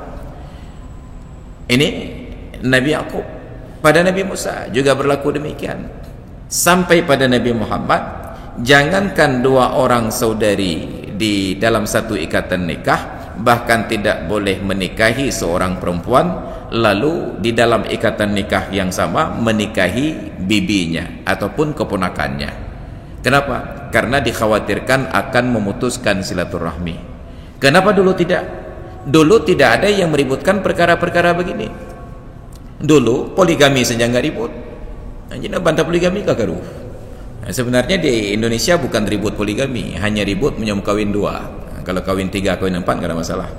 Ini Nabi Yakub. Pada Nabi Musa juga berlaku demikian. Sampai pada Nabi Muhammad, jangankan 2 orang saudari di dalam satu ikatan nikah, bahkan tidak boleh menikahi seorang perempuan lalu di dalam ikatan nikah yang sama menikahi bibinya ataupun keponakannya. Kenapa? Karena dikhawatirkan akan memutuskan silaturahmi. Kenapa dulu tidak? Dulu tidak ada yang meributkan perkara-perkara begini. Dulu poligami saja nggak ribut. Jadi bantah poligami kagak ruh. Nah, sebenarnya di Indonesia bukan ribut poligami, hanya ribut menyam kawin 2. Kalau kawin 3, kawin 4 nggak ada masalah.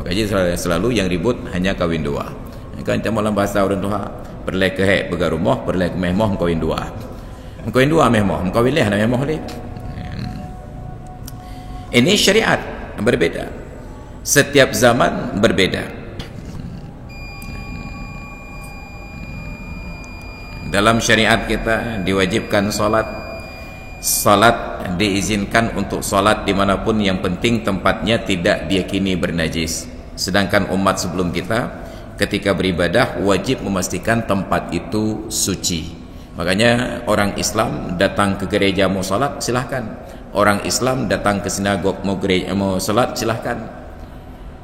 Makanya selalu yang ribut hanya kawin 2. Kan dalam bahasa orang tua, perlek ke begarumoh, perlek mehmoh kawin 2. Kawin 2 mehmoh, kawin leh mehmoh leh. Ini syariat berbeda. Setiap zaman berbeda. Dalam syariat kita diwajibkan salat. Salat diizinkan untuk salat dimanapun, yang penting tempatnya tidak diyakini bernajis. Sedangkan umat sebelum kita ketika beribadah wajib memastikan tempat itu suci. Makanya orang Islam datang ke gereja mau salat, silahkan. Orang Islam datang ke sinagog mau salat, silahkan.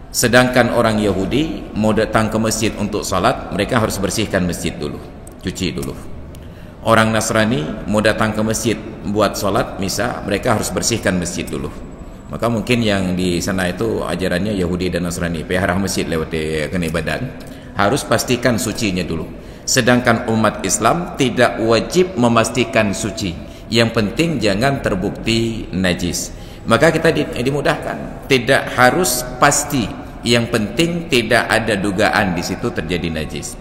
Sedangkan orang Yahudi mau datang ke masjid untuk salat, mereka harus bersihkan masjid dulu, cuci dulu. Orang Nasrani mau datang ke masjid buat sholat misa, mereka harus bersihkan masjid dulu. Maka mungkin yang di sana itu ajarannya Yahudi dan Nasrani, pelihara masjid lewat kena badan, harus pastikan sucinya dulu. Sedangkan umat Islam tidak wajib memastikan suci, yang penting jangan terbukti najis. Maka kita dimudahkan, tidak harus pasti, yang penting tidak ada dugaan di situ terjadi najis.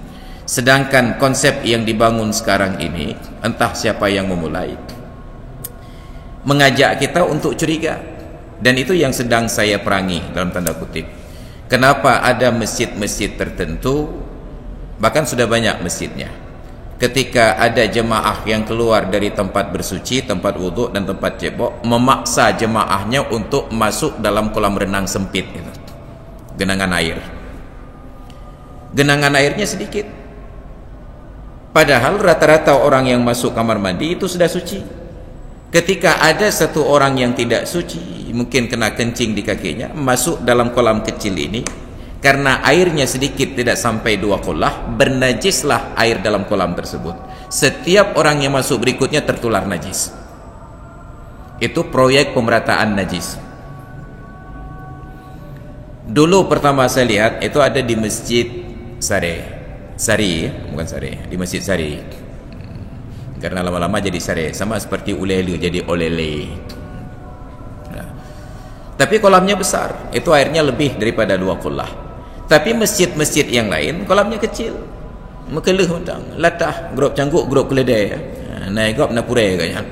Sedangkan konsep yang dibangun sekarang ini, entah siapa yang memulai, mengajak kita untuk curiga. Dan itu yang sedang saya perangi dalam tanda kutip. Kenapa ada masjid-masjid tertentu, bahkan sudah banyak masjidnya, ketika ada jemaah yang keluar dari tempat bersuci, tempat wudhu dan tempat cebok, memaksa jemaahnya untuk masuk dalam kolam renang sempit itu, genangan air. Genangan airnya sedikit, padahal rata-rata orang yang masuk kamar mandi itu sudah suci. Ketika ada satu orang yang tidak suci, mungkin kena kencing di kakinya, masuk dalam kolam kecil ini, karena airnya sedikit tidak sampai 2 qullah, bernajislah air dalam kolam tersebut. Setiap orang yang masuk berikutnya tertular najis. Itu proyek pemerataan najis. Dulu pertama saya lihat itu ada di Masjid Sari, bukan Sari, di Masjid Sari. Karena lama-lama jadi Sari, sama seperti ulele jadi olele. Nah, tapi kolamnya besar, itu airnya lebih daripada 2 qullah. Tapi masjid-masjid yang lain kolamnya kecil, mekeleh undang, latah, grup cangguk, grup keledai, naik grup napure kayaknya,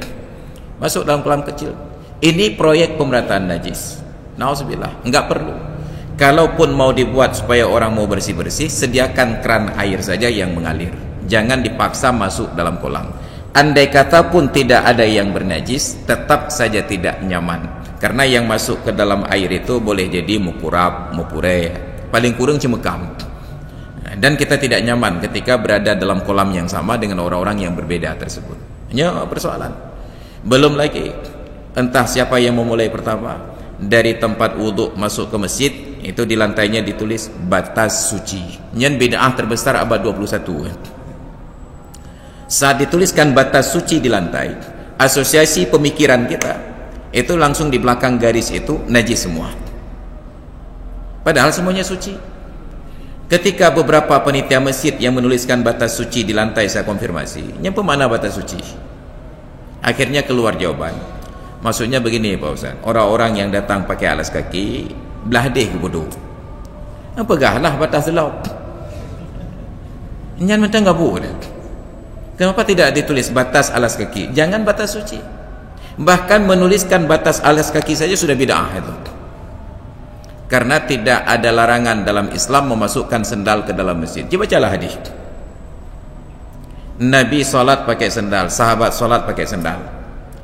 masuk dalam kolam kecil. Ini proyek pemerataan najis. Nauzubillah, enggak perlu. Kalaupun mau dibuat supaya orang mau bersih-bersih, sediakan keran air saja yang mengalir. Jangan dipaksa masuk dalam kolam. Andai kata pun tidak ada yang bernajis, tetap saja tidak nyaman. Karena yang masuk ke dalam air itu boleh jadi mukurab, mupure, paling kurang cemekam. Dan kita tidak nyaman ketika berada dalam kolam yang sama dengan orang-orang yang berbeda tersebut. Hanya persoalan. Belum lagi, entah siapa yang memulai pertama, dari tempat wudhu masuk ke masjid, itu di lantainya ditulis batas suci. Nyen bid'ah terbesar abad 21. Saat dituliskan batas suci di lantai, asosiasi pemikiran kita itu langsung di belakang garis itu najis semua, padahal semuanya suci. Ketika beberapa panitia masjid yang menuliskan batas suci di lantai saya konfirmasi, nyampe mana batas suci? Akhirnya keluar jawaban, Maksudnya begini Pak Ustaz, orang-orang yang datang pakai alas kaki belah hadis ke bodoh. Pegahlah batas laut. Jangan macam gabu dah. Kenapa tidak ditulis batas alas kaki? Jangan batas suci. Bahkan menuliskan batas alas kaki saja sudah bid'ah itu. Karena tidak ada larangan dalam Islam memasukkan sendal ke dalam masjid. Coba bacalah hadis. Nabi salat pakai sendal, sahabat salat pakai sendal.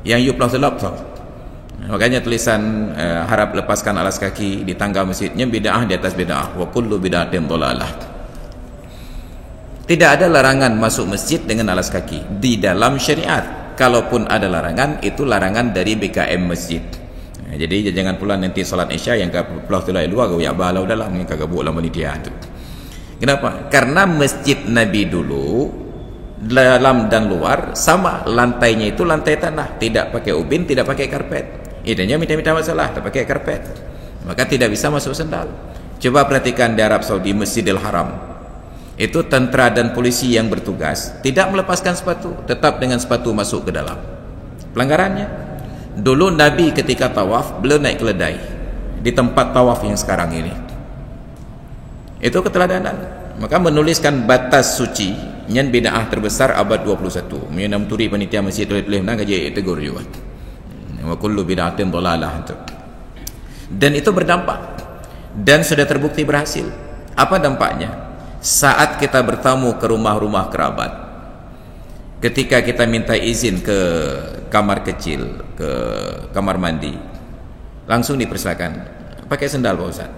Yang you plus makanya tulisan harap lepaskan alas kaki di tangga masjidnya bid'ah di atas bid'ah. Wa kullu bid'atin dhalalah. Tidak ada larangan masuk masjid dengan alas kaki di dalam syariat. Kalaupun ada larangan, itu larangan dari BKM masjid. Jadi jangan pula nanti solat Isya yang ke pulau tulai luar kau ya balau dalam yang kagak buat lama dia tu. Kenapa? Karena masjid Nabi dulu dalam dan luar sama, lantainya itu lantai tanah, tidak pakai ubin, tidak pakai karpet. Idenya minta masalah, tak pakai karpet, maka tidak bisa masuk sendal. Coba perhatikan di Arab Saudi, Masjidil Haram, itu tentera dan polisi yang bertugas tidak melepaskan sepatu, tetap dengan sepatu masuk ke dalam. Pelanggarannya, dulu Nabi ketika tawaf beliau naik keledai di tempat tawaf yang sekarang ini. Itu keteladanan. Maka menuliskan batas suci yang bid'ah terbesar abad 21. Menyenam turi panitia masjid tulis nak gaji tegur juga. Wa kullu bid'atin dhalalah. Dan itu berdampak dan sudah terbukti berhasil. Apa dampaknya? Saat kita bertamu ke rumah-rumah kerabat, ketika kita minta izin ke kamar kecil, ke kamar mandi, langsung dipersilakan pakai sendal Pak Ustaz.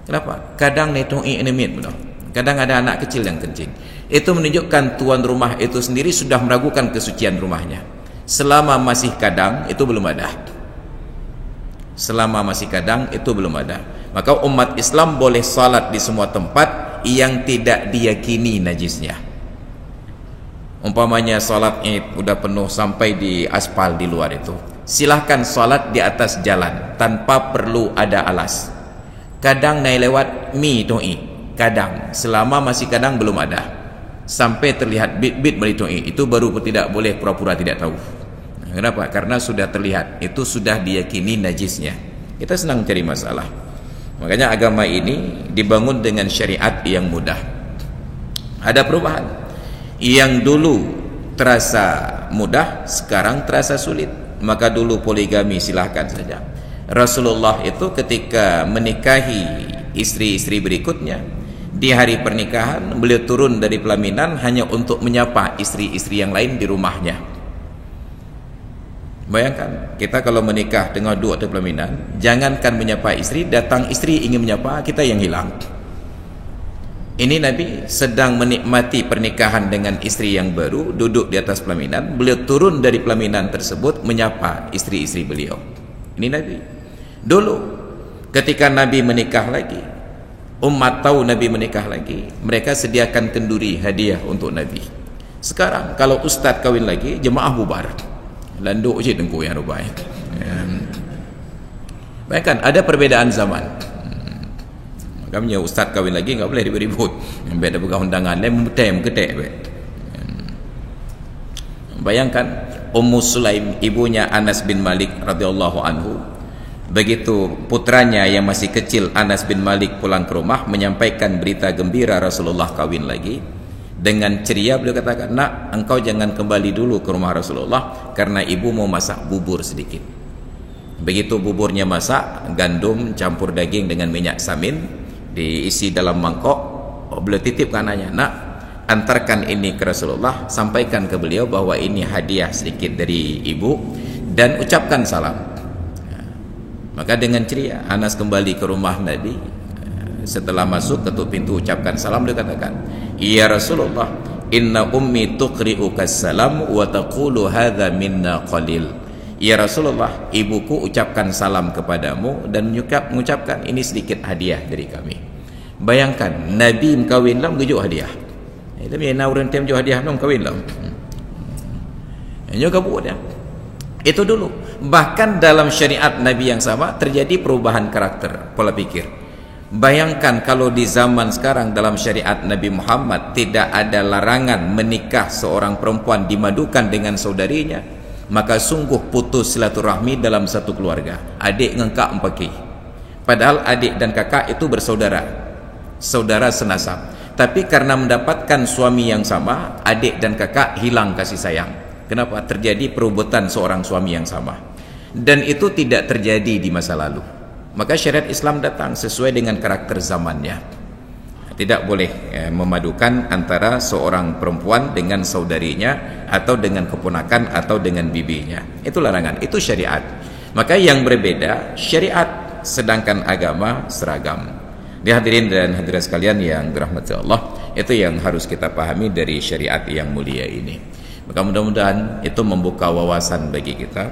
Kenapa? Kadang netoi enemit benar. Kadang ada anak kecil yang kencing. Itu menunjukkan tuan rumah itu sendiri sudah meragukan kesucian rumahnya. Selama masih kadang, itu belum ada. Selama masih kadang, itu belum ada. Maka umat Islam boleh salat di semua tempat yang tidak diyakini najisnya. Umpamanya salat Id udah penuh sampai di aspal di luar itu, silahkan salat di atas jalan tanpa perlu ada alas. Kadang naik lewat mi doi, kadang selama masih kadang belum ada, sampai terlihat bit-bit melitoi, itu baru tidak boleh pura-pura tidak tahu. Kenapa? Karena sudah terlihat, itu sudah diyakini najisnya. Kita senang cari masalah. Makanya agama ini dibangun dengan syariat yang mudah. Ada perubahan. Yang dulu terasa mudah, sekarang terasa sulit. Maka dulu poligami silahkan saja. Rasulullah itu ketika menikahi istri-istri berikutnya, di hari pernikahan beliau turun dari pelaminan hanya untuk menyapa istri-istri yang lain di rumahnya. Bayangkan, kita kalau menikah dengan dua atau pelaminan, jangankan menyapa istri, datang istri ingin menyapa, kita yang hilang. Ini Nabi sedang menikmati pernikahan dengan istri yang baru, duduk di atas pelaminan, beliau turun dari pelaminan tersebut menyapa istri-istri beliau. Ini Nabi. Dulu ketika Nabi menikah lagi, umat tahu Nabi menikah lagi, mereka sediakan kenduri hadiah untuk Nabi. Sekarang kalau ustaz kawin lagi, jemaah bubar. Landuk je dengku yang rubai. Bayangkan ada perbedaan zaman. Makanya ustaz kahwin lagi enggak boleh ribut-ribut. Beda buka undangan lain memutai ketek. Bayangkan Ummu Sulaim, ibunya Anas bin Malik radhiyallahu anhu, begitu putranya yang masih kecil Anas bin Malik pulang ke rumah menyampaikan berita gembira Rasulullah kahwin lagi, dengan ceria beliau katakan, "Nak, engkau jangan kembali dulu ke rumah Rasulullah karena ibu mau masak bubur sedikit." Begitu buburnya masak, gandum campur daging dengan minyak samin, diisi dalam mangkok, beliau titip ke anaknya, "Nak, antarkan ini ke Rasulullah, sampaikan ke beliau bahwa ini hadiah sedikit dari ibu dan ucapkan salam." Maka dengan ceria Anas kembali ke rumah Nabi. Setelah masuk ketuk pintu ucapkan salam, dia katakan, "Ya Rasulullah, inna ummi tuqri'uka salam wa taqulu hadza minna qalil." Ya Rasulullah, ibuku ucapkan salam kepadamu dan mengucapkan ini sedikit hadiah dari kami. Bayangkan Nabi kawin lam gujuk hadiah. Itu dia nak orang tem jo hadiah nom kawin lam. Hanya kabut dia. Itu dulu. Bahkan dalam syariat Nabi yang sama terjadi perubahan karakter, pola pikir. Bayangkan kalau di zaman sekarang dalam syariat Nabi Muhammad tidak ada larangan menikah seorang perempuan dimadukan dengan saudarinya, maka sungguh putus silaturahmi dalam satu keluarga. Adik ngengkak empaki, padahal adik dan kakak itu bersaudara, saudara senasab. Tapi karena mendapatkan suami yang sama, adik dan kakak hilang kasih sayang. Kenapa? Terjadi perebutan seorang suami yang sama. Dan itu tidak terjadi di masa lalu. Maka syariat Islam datang sesuai dengan karakter zamannya. Tidak boleh memadukan antara seorang perempuan dengan saudarinya, atau dengan keponakan, atau dengan bibinya. Itu larangan, itu syariat. Maka yang berbeda syariat, sedangkan agama seragam. Dihadirin dan hadirat sekalian yang dirahmati Allah, itu yang harus kita pahami dari syariat yang mulia ini. Maka mudah-mudahan itu membuka wawasan bagi kita.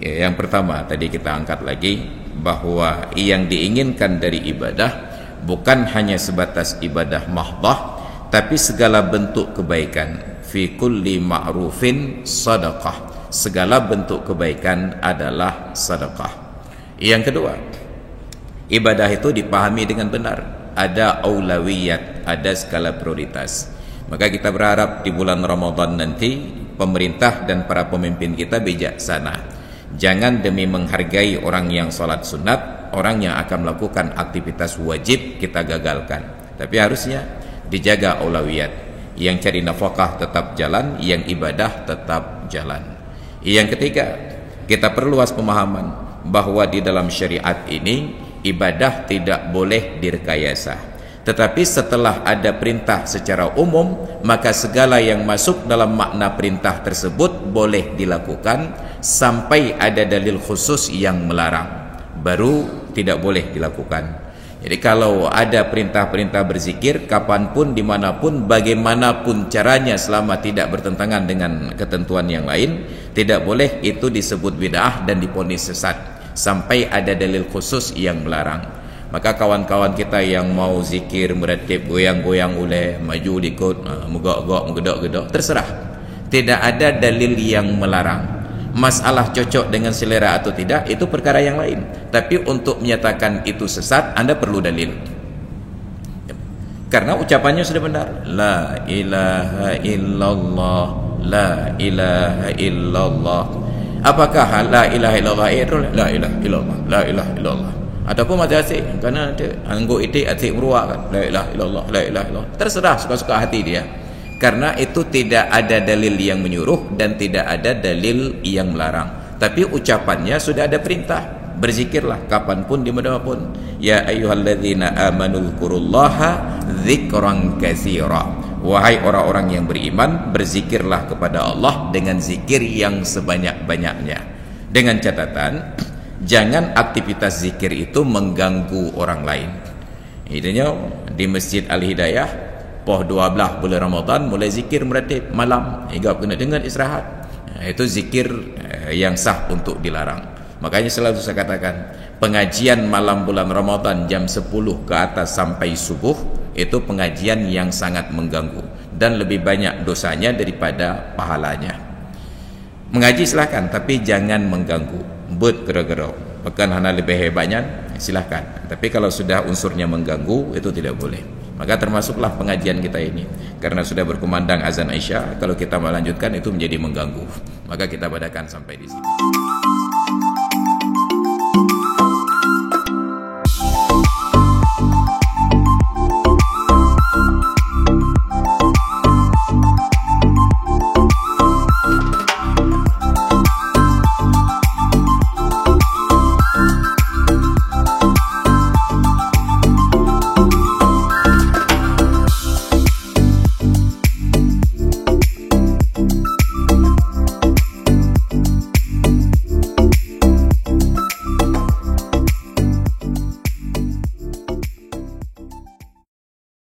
Ya, yang pertama tadi kita angkat lagi bahwa yang diinginkan dari ibadah bukan hanya sebatas ibadah mahdhah, tapi segala bentuk kebaikan. Fi kulli ma'rufin sadaqah. Segala bentuk kebaikan adalah sedekah. Yang kedua, ibadah itu dipahami dengan benar. Ada aulawiyat, ada skala prioritas. Maka kita berharap di bulan Ramadan nanti pemerintah dan para pemimpin kita bijaksana. Jangan demi menghargai orang yang sholat sunat, orang yang akan melakukan aktivitas wajib kita gagalkan. Tapi harusnya dijaga aulawiyat. Yang cari nafkah tetap jalan, yang ibadah tetap jalan. Yang ketiga, kita perluas pemahaman bahwa di dalam syariat ini ibadah tidak boleh direkayasa. Tetapi setelah ada perintah secara umum, maka segala yang masuk dalam makna perintah tersebut boleh dilakukan sampai ada dalil khusus yang melarang, baru tidak boleh dilakukan. Jadi kalau ada perintah-perintah berzikir kapanpun, dimanapun, bagaimanapun caranya, selama tidak bertentangan dengan ketentuan yang lain, tidak boleh itu disebut bid'ah dan diponis sesat sampai ada dalil khusus yang melarang. Maka kawan-kawan kita yang mau zikir, meratib, goyang-goyang oleh, maju ikut, megok-gok, megedok-gedok, terserah. Tidak ada dalil yang melarang. Masalah cocok dengan selera atau tidak, itu perkara yang lain. Tapi untuk menyatakan itu sesat, Anda perlu dalil. Karena ucapannya sudah benar. La ilaha illallah, la ilaha illallah. Apakah la ilaha illallah itu la ilaha illallah, la ilaha illallah? Ataupun mati asik, kerana ada angguk itik asik beruak kan, la ilaha illallah, la ilaha illallah. Terserah suka-suka hati dia. Karena itu tidak ada dalil yang menyuruh dan tidak ada dalil yang melarang. Tapi ucapannya sudah ada perintah. Berzikirlah kapanpun, dimanapun. Ya ayyuhalladzina amanu dzkurullaha dzikran katsira. Wahai orang-orang yang beriman, berzikirlah kepada Allah dengan zikir yang sebanyak-banyaknya. Dengan catatan, jangan aktivitas zikir itu mengganggu orang lain. Idenya di Masjid Al-Hidayah, poh 12 bulan Ramadan mulai zikir meratib malam hingga kena dengar istirahat. Itu zikir yang sah untuk dilarang. Makanya selalu saya katakan, pengajian malam bulan Ramadan jam 10 ke atas sampai subuh itu pengajian yang sangat mengganggu dan lebih banyak dosanya daripada pahalanya. Mengaji silahkan, tapi jangan mengganggu. Buat gerau-gerau, bahkan hana lebih hebatnya silahkan. Tapi kalau sudah unsurnya mengganggu, itu tidak boleh. Maka termasuklah pengajian kita ini, karena sudah berkumandang azan Isya. Kalau kita melanjutkan itu menjadi mengganggu, maka kita badakan sampai di sini.